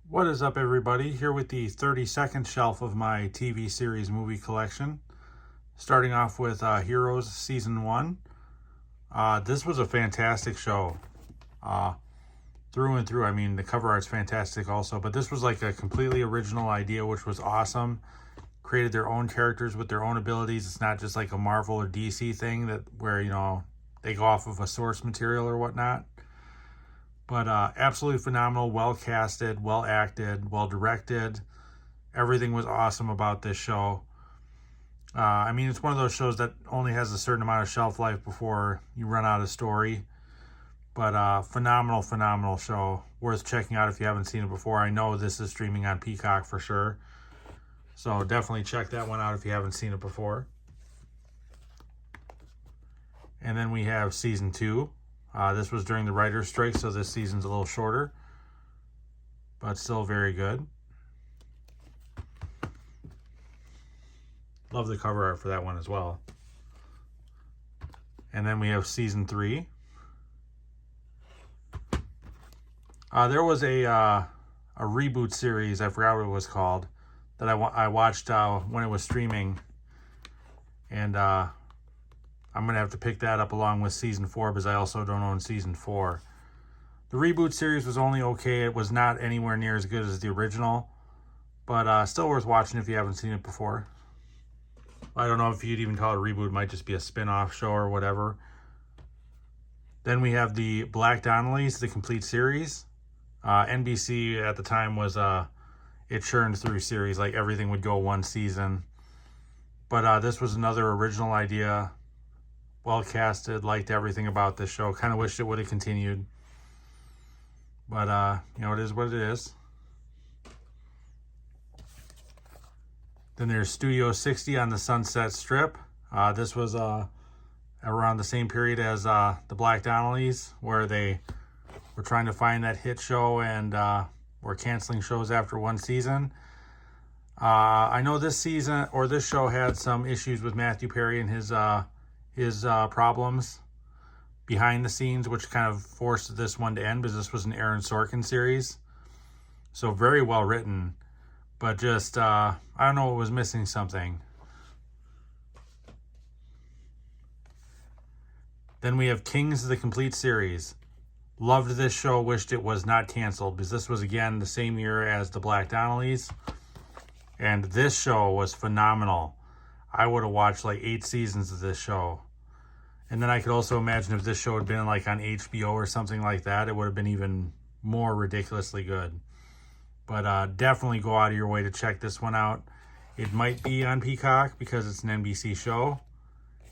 What is up, everybody? Here with the 32nd shelf of my TV series movie collection. Starting off with Heroes Season 1. This was a fantastic show. Through and through. I mean, the cover art's fantastic also, but this was like a completely original idea, which was awesome. Created their own characters with their own abilities. It's not just like a Marvel or DC thing where, they go off of a source material or whatnot. But absolutely phenomenal, well casted, well acted, well directed. Everything was awesome about this show. I mean, it's one of those shows that only has a certain amount of shelf life before you run out of story. But phenomenal, phenomenal show. Worth checking out if you haven't seen it before. I know this is streaming on Peacock for sure. So definitely check that one out if you haven't seen it before. And then we have Season 2. This was during the writer's strike, so this season's a little shorter, but still very good. Love the cover art for that one as well. And then we have Season 3. There was a reboot series, I forgot what it was called, that I watched when it was streaming, and I'm going to have to pick that up along with Season 4 because I also don't own Season 4. The reboot series was only okay. It was not anywhere near as good as the original, but still worth watching if you haven't seen it before. I don't know if you'd even call it a reboot. It might just be a spin-off show or whatever. Then we have the Black Donnellys, the complete series. NBC at the time was, it churned through series, like everything would go one season. But this was another original idea. Well casted, liked everything about this show. Kind of wished it would have continued. But, it is what it is. Then there's Studio 60 on the Sunset Strip. This was around the same period as the Black Donnellys, where they were trying to find that hit show and were canceling shows after one season. I know this season, or this show, had some issues with Matthew Perry and his problems behind the scenes, which kind of forced this one to end because this was an Aaron Sorkin series. So very well written, but just, I don't know, it was missing something. Then we have Kings, the complete series. Loved this show, wished it was not canceled because this was, again, the same year as the Black Donnellys. And this show was phenomenal. I would have watched like 8 seasons of this show. And then I could also imagine if this show had been like on HBO or something like that, it would have been even more ridiculously good. But definitely go out of your way to check this one out. It might be on Peacock because it's an NBC show.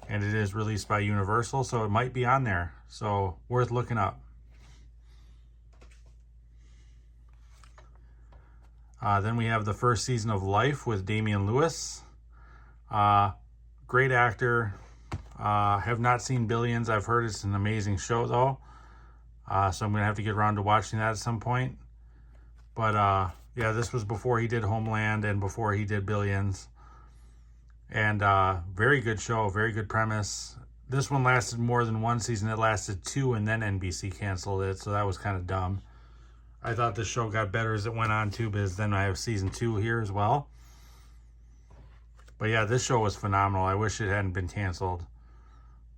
And it is released by Universal, so it might be on there. So worth looking up. Then we have the first season of Life with Damian Lewis. Great actor. Have not seen Billions. I've heard it's an amazing show, though. So I'm going to have to get around to watching that at some point. But, yeah, this was before he did Homeland and before he did Billions. And very good show, very good premise. This one lasted more than one season. It lasted 2, and then NBC canceled it, so that was kind of dumb. I thought this show got better as it went on, too, because then I have Season 2 here as well. But, yeah, this show was phenomenal. I wish it hadn't been canceled.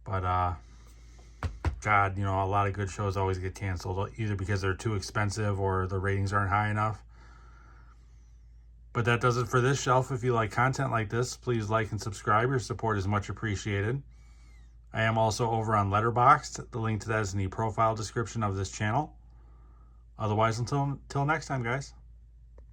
But, God, a lot of good shows always get canceled, either because they're too expensive or the ratings aren't high enough. But that does it for this shelf. If you like content like this, please like and subscribe. Your support is much appreciated. I am also over on Letterboxd. The link to that is in the profile description of this channel. Otherwise, until next time, guys.